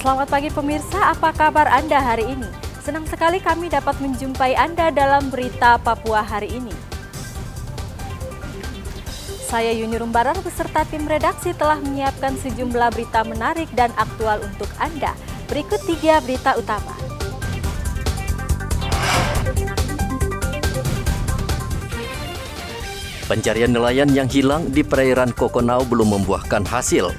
Selamat pagi pemirsa, apa kabar Anda hari ini? Senang sekali kami dapat menjumpai Anda dalam berita Papua hari ini. Saya Yuni Rumbarar beserta tim redaksi telah menyiapkan sejumlah berita menarik dan aktual untuk Anda. Berikut 3 berita utama. Pencarian nelayan yang hilang di perairan Kokonau belum membuahkan hasil.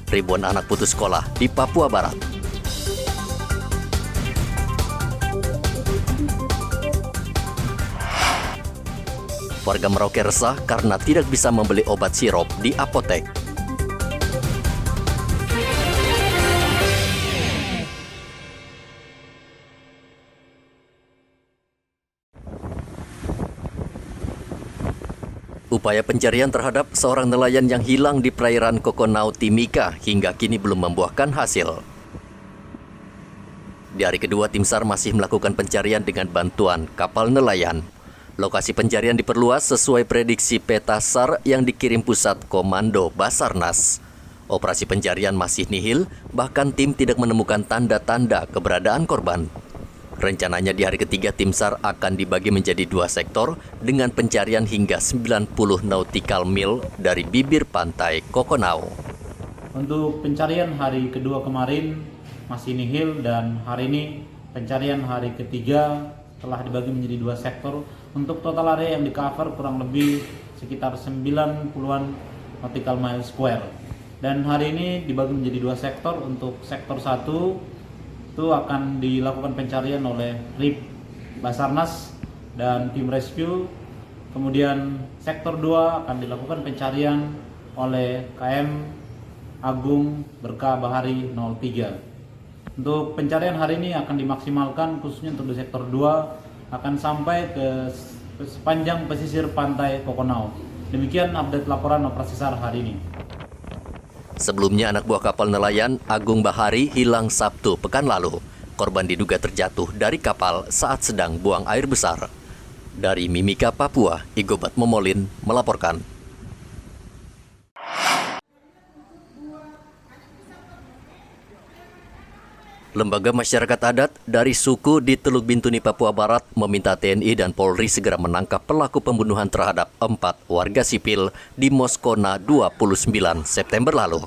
Ribuan anak putus sekolah di Papua Barat. Warga Merauke resah karena tidak bisa membeli obat sirup di apotek. Upaya pencarian terhadap seorang nelayan yang hilang di perairan Kokonau Timika hingga kini belum membuahkan hasil. Di hari kedua, tim SAR masih melakukan pencarian dengan bantuan kapal nelayan. Lokasi pencarian diperluas sesuai prediksi peta SAR yang dikirim Pusat Komando Basarnas. Operasi pencarian masih nihil, bahkan tim tidak menemukan tanda-tanda keberadaan korban. Rencananya di hari ketiga tim SAR akan dibagi menjadi 2 sektor dengan pencarian hingga 90 nautical mil dari bibir pantai Kokonau. Untuk pencarian hari kedua kemarin masih nihil dan hari ini pencarian hari ketiga telah dibagi menjadi 2 sektor. Untuk total area yang di-cover kurang lebih sekitar 90-an nautical mile square. Dan hari ini dibagi menjadi 2 sektor. Untuk sektor 1 itu akan dilakukan pencarian oleh RIB Basarnas dan tim rescue. Kemudian sektor 2 akan dilakukan pencarian oleh KM Agung Berkah Bahari 03. Untuk pencarian hari ini akan dimaksimalkan khususnya untuk di sektor 2 akan sampai ke sepanjang pesisir pantai Kokonau. Demikian update laporan operasi SAR hari ini. Sebelumnya anak buah kapal nelayan Agung Bahari hilang Sabtu pekan lalu. Korban diduga terjatuh dari kapal saat sedang buang air besar. Dari Mimika, Papua, Igobat Momolin melaporkan. Lembaga masyarakat adat dari suku di Teluk Bintuni, Papua Barat meminta TNI dan Polri segera menangkap pelaku pembunuhan terhadap 4 warga sipil di Moskona 29 September lalu.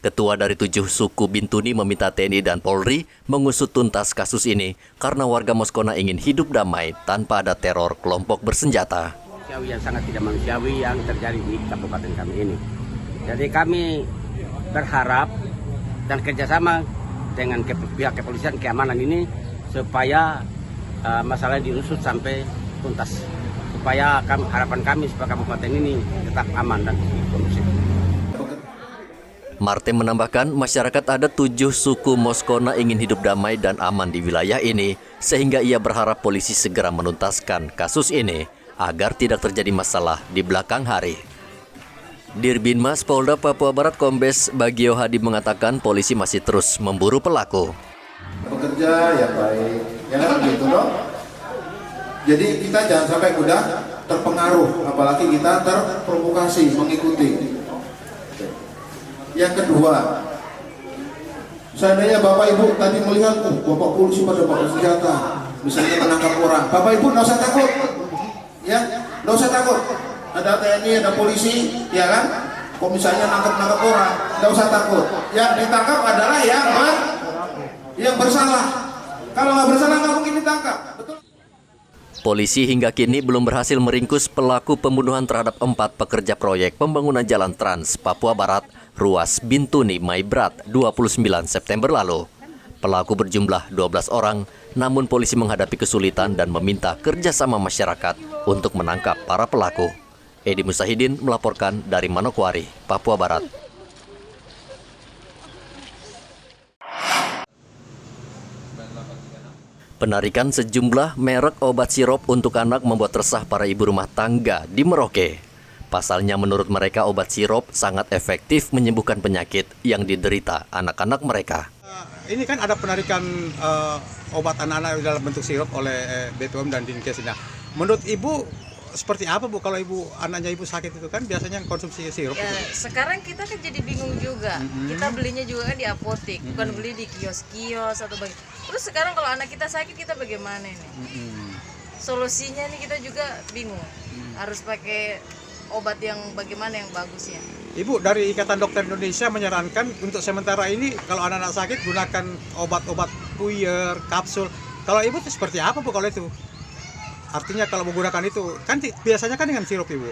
Ketua dari 7 suku Bintuni meminta TNI dan Polri mengusut tuntas kasus ini karena warga Moskona ingin hidup damai tanpa ada teror kelompok bersenjata. Yang sangat tidak manusiawi yang terjadi di kabupaten kami ini. Jadi kami berharap dan kerjasama dengan pihak kepolisian keamanan ini supaya masalah diusut sampai tuntas. Supaya harapan kami supaya kabupaten ini tetap aman dan kondusif. Martin menambahkan masyarakat adat 7 suku Moskona ingin hidup damai dan aman di wilayah ini sehingga ia berharap polisi segera menuntaskan kasus ini agar tidak terjadi masalah di belakang hari. Dirbinmas Polda Papua Barat Kombes Bagio Hadi mengatakan polisi masih terus memburu pelaku. Bekerja ya baik, ya kan begitu dong. Jadi kita jangan sampai mudah terpengaruh, apalagi kita terprovokasi mengikuti. Yang kedua, seandainya Bapak Ibu tadi melihat, Bapak polisi pada bawa senjata, misalnya menangkap orang, Bapak Ibu nggak usah takut, ya, nggak usah takut. Ada TNI, ada polisi, ya kan? Kalau misalnya nangkap orang, nggak usah takut. Yang ditangkap adalah yang bersalah. Kalau nggak bersalah nggak mungkin ditangkap. Betul? Polisi hingga kini belum berhasil meringkus pelaku pembunuhan terhadap 4 pekerja proyek pembangunan jalan Trans Papua Barat ruas Bintuni Maibrat 29 September lalu. Pelaku berjumlah 12 orang, namun polisi menghadapi kesulitan dan meminta kerjasama masyarakat untuk menangkap para pelaku. Edi Musahidin melaporkan dari Manokwari, Papua Barat. Penarikan sejumlah merek obat sirup untuk anak membuat resah para ibu rumah tangga di Merauke. Pasalnya menurut mereka obat sirup sangat efektif menyembuhkan penyakit yang diderita anak-anak mereka. Ini kan ada penarikan obat anak-anak dalam bentuk sirup oleh BPOM dan Dinkes. Nah, menurut Ibu seperti apa Bu kalau anaknya ibu sakit itu kan biasanya konsumsi sirup? Ya, sekarang kita kan jadi bingung juga. Kita belinya juga kan di apotek, bukan beli di kios-kios atau Terus sekarang kalau anak kita sakit kita bagaimana ini? Solusinya nih kita juga bingung. Harus pakai obat yang bagaimana yang bagusnya. Ibu dari Ikatan Dokter Indonesia menyarankan untuk sementara ini kalau anak-anak sakit gunakan obat-obat puyer, kapsul. Kalau ibu itu seperti apa Bu kalau itu? Artinya kalau menggunakan itu kan biasanya kan dengan sirup Ibu.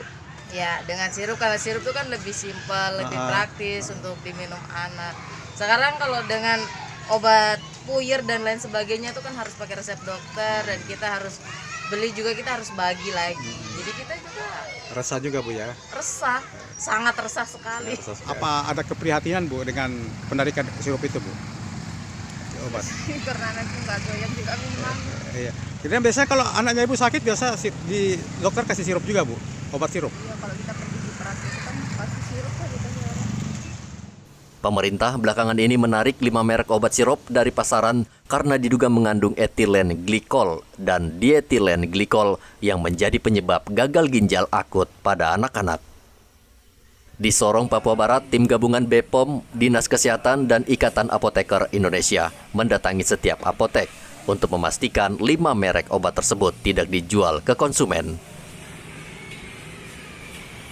Ya, dengan sirup. Kalau sirup itu kan lebih simpel, lebih praktis untuk diminum anak. Sekarang kalau dengan obat puyer dan lain sebagainya itu kan harus pakai resep dokter dan kita harus beli juga, kita harus bagi lagi. Jadi kita juga Resah juga Bu ya. resah, sangat resah sekali. Apa ada keprihatinan Bu dengan penarikan sirup itu Bu? Obat. Karena anakku nggak doyan juga minum. Iya. Kemudian biasanya kalau anaknya ibu sakit biasa di dokter kasih sirup juga Bu, obat sirup. Iya, kalau kita pergi di praktek kan pasti sirup aja kan ya. Pemerintah belakangan ini menarik 5 merek obat sirup dari pasaran karena diduga mengandung etilen glikol dan dietilen glikol yang menjadi penyebab gagal ginjal akut pada anak-anak. Di Sorong, Papua Barat, tim gabungan BPOM, Dinas Kesehatan, dan Ikatan Apoteker Indonesia mendatangi setiap apotek untuk memastikan 5 merek obat tersebut tidak dijual ke konsumen.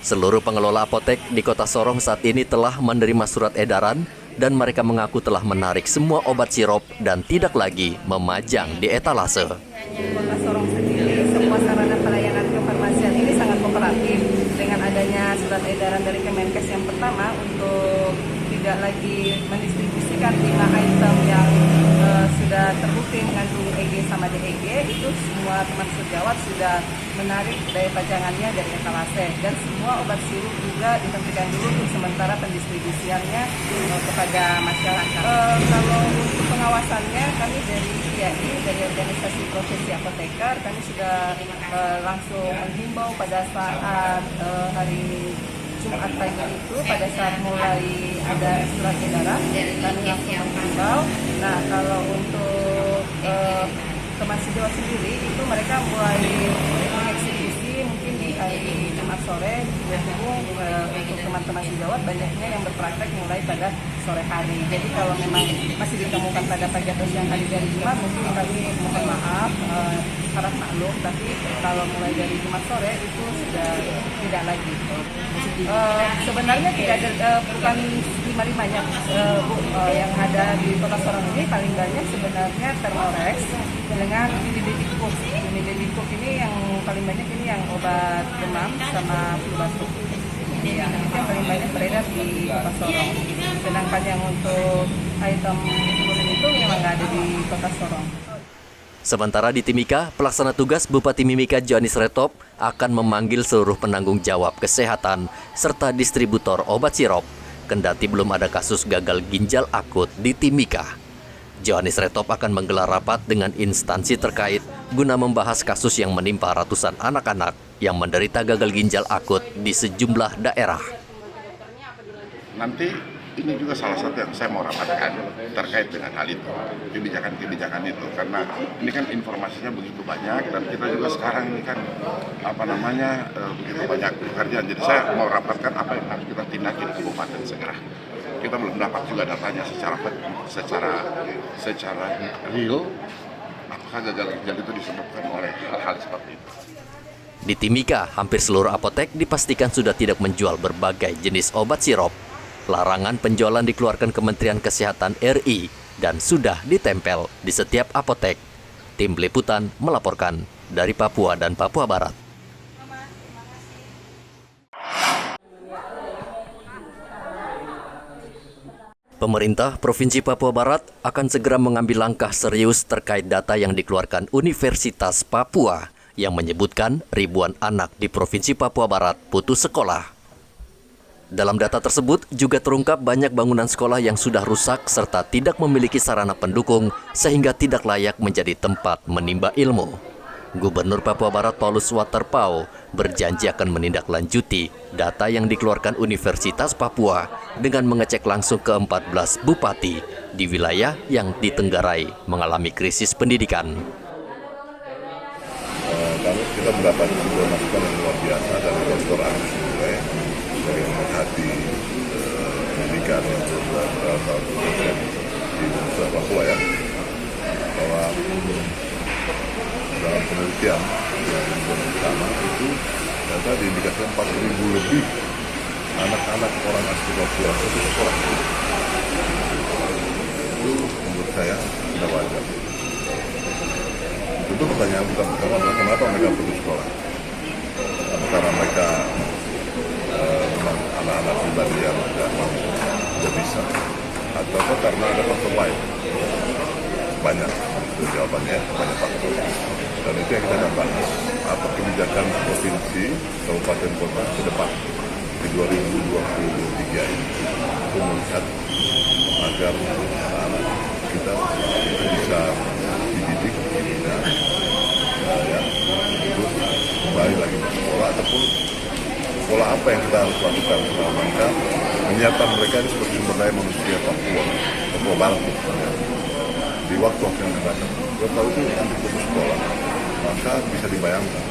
Seluruh pengelola apotek di Kota Sorong saat ini telah menerima surat edaran dan mereka mengaku telah menarik semua obat sirup dan tidak lagi memajang di etalase. Kota Sorong sendiri, semua sarana pelayanan kefarmasian ini sangat kooperatif dengan adanya surat edaran dari Kemenkes yang pertama untuk tidak lagi mendistribusikan 5 item yang sudah terbukti mengandung EG sama DEG. Itu semua teman sejawat sudah menarik daya pajangannya dari etalase dan semua obat sirup juga dihentikan dulu untuk sementara pendistribusiannya kepada masyarakat. Kalau untuk pengawasannya kami dari IAI, dari Organisasi Profesi Apoteker, kami sudah langsung menghimbau pada saat hari Jumat pagi itu, pada saat mulai ada surat edaran kami langsung menghimbau. Nah, kalau untuk teman sejawat sendiri itu mereka mulai mengeksekusi mungkin di hari Jumat sore untuk teman-teman sejawat banyaknya yang berpraktek mulai pada sore hari. Jadi kalau memang masih ditemukan pada pagi atau siang hari dari Jumat mungkin kami mohon maaf, harap maklum, tapi kalau mulai dari Jumat sore itu sudah tidak lagi. Sebenarnya tidak ada, bukan 5-5-nya Bu, yang ada di Kota Sorong ini paling banyak sebenarnya Thermorex dengan Imidaclip. Imidaclip ini yang paling banyak ini yang obat demam sama flu batuk. Ya, itu yang paling banyak beredar di Kota Sorong. Sedangkan yang untuk item sebelum itu memang nggak ada di Kota Sorong. Sementara di Timika, pelaksana tugas Bupati Mimika Johannes Retop akan memanggil seluruh penanggung jawab kesehatan serta distributor obat sirup, kendati belum ada kasus gagal ginjal akut di Timika. Johannes Retop akan menggelar rapat dengan instansi terkait guna membahas kasus yang menimpa ratusan anak-anak yang menderita gagal ginjal akut di sejumlah daerah. Nanti ini juga salah satu yang saya mau rapatkan terkait dengan hal itu, kebijakan-kebijakan itu, karena ini kan informasinya begitu banyak dan kita juga sekarang ini kan begitu banyak pekerjaan. Jadi saya mau rapatkan apa yang harus kita tindakin di kabupaten segera. Kita belum dapat juga datanya secara real apakah gagal ginjal itu disebabkan oleh hal-hal seperti itu. Di Timika, hampir seluruh apotek dipastikan sudah tidak menjual berbagai jenis obat sirup. Larangan penjualan dikeluarkan Kementerian Kesehatan RI dan sudah ditempel di setiap apotek. Tim Liputan melaporkan dari Papua dan Papua Barat. Pemerintah Provinsi Papua Barat akan segera mengambil langkah serius terkait data yang dikeluarkan Universitas Papua yang menyebutkan ribuan anak di Provinsi Papua Barat putus sekolah. Dalam data tersebut juga terungkap banyak bangunan sekolah yang sudah rusak serta tidak memiliki sarana pendukung sehingga tidak layak menjadi tempat menimba ilmu. Gubernur Papua Barat Paulus Waterpauw berjanji akan menindaklanjuti data yang dikeluarkan Universitas Papua dengan mengecek langsung ke 14 bupati di wilayah yang ditenggarai mengalami krisis pendidikan. Kita mendapat sebuah masukan Dr. Agus Mulai sebagai pemerhati pendidikan untuk salah satu dosen di Universitas Papua ya, bahwa dalam penelitian yang bersama itu ternyata diindikasikan 4.000 lebih anak-anak orang asli Papua putus sekolah. Itu menurut saya tidak wajar. Tentu pertanyaan pertama adalah kenapa mereka putus sekolah? Karena mereka memang anak-anak pribadi yang tidak mampu, tidak bisa, atau karena ada faktor lain? Banyak jawabannya, banyak faktor. Dan itu yang kita akan bahas. Apa kebijakan provinsi, kabupaten, kota ke depan di 2023 ini untuk melihat agar anak-anak kita itu bisa dididik dan ya, untuk kembali lagi ke sekolah ataupun sekolah apa yang kita harus lakukan dalam rangka menyiapkan mereka ini sebagai sumber daya manusia Papua Barat di waktu yang akan datang. Kalau tahu itu nanti putus sekolah, maka bisa dibayangkan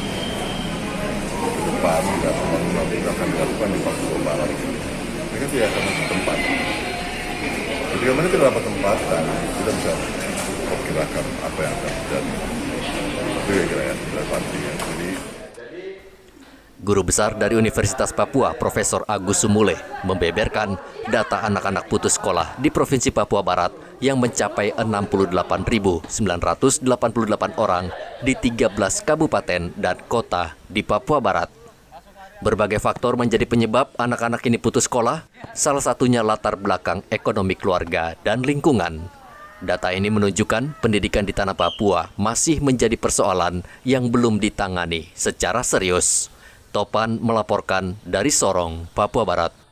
ke depan dan pembangunan yang akan dilakukan di Papua Barat mereka tidak akan masuk tempat. Ketika mereka tidak dapat tempat, dan kita bisa perkirakan apa yang akan terjadi. Itu kira-kira ya, pentingnya. Jadi Guru besar dari Universitas Papua, Profesor Agus Sumule, membeberkan data anak-anak putus sekolah di Provinsi Papua Barat yang mencapai 68.988 orang di 13 kabupaten dan kota di Papua Barat. Berbagai faktor menjadi penyebab anak-anak ini putus sekolah, salah satunya latar belakang ekonomi keluarga dan lingkungan. Data ini menunjukkan pendidikan di tanah Papua masih menjadi persoalan yang belum ditangani secara serius. Topan melaporkan dari Sorong, Papua Barat.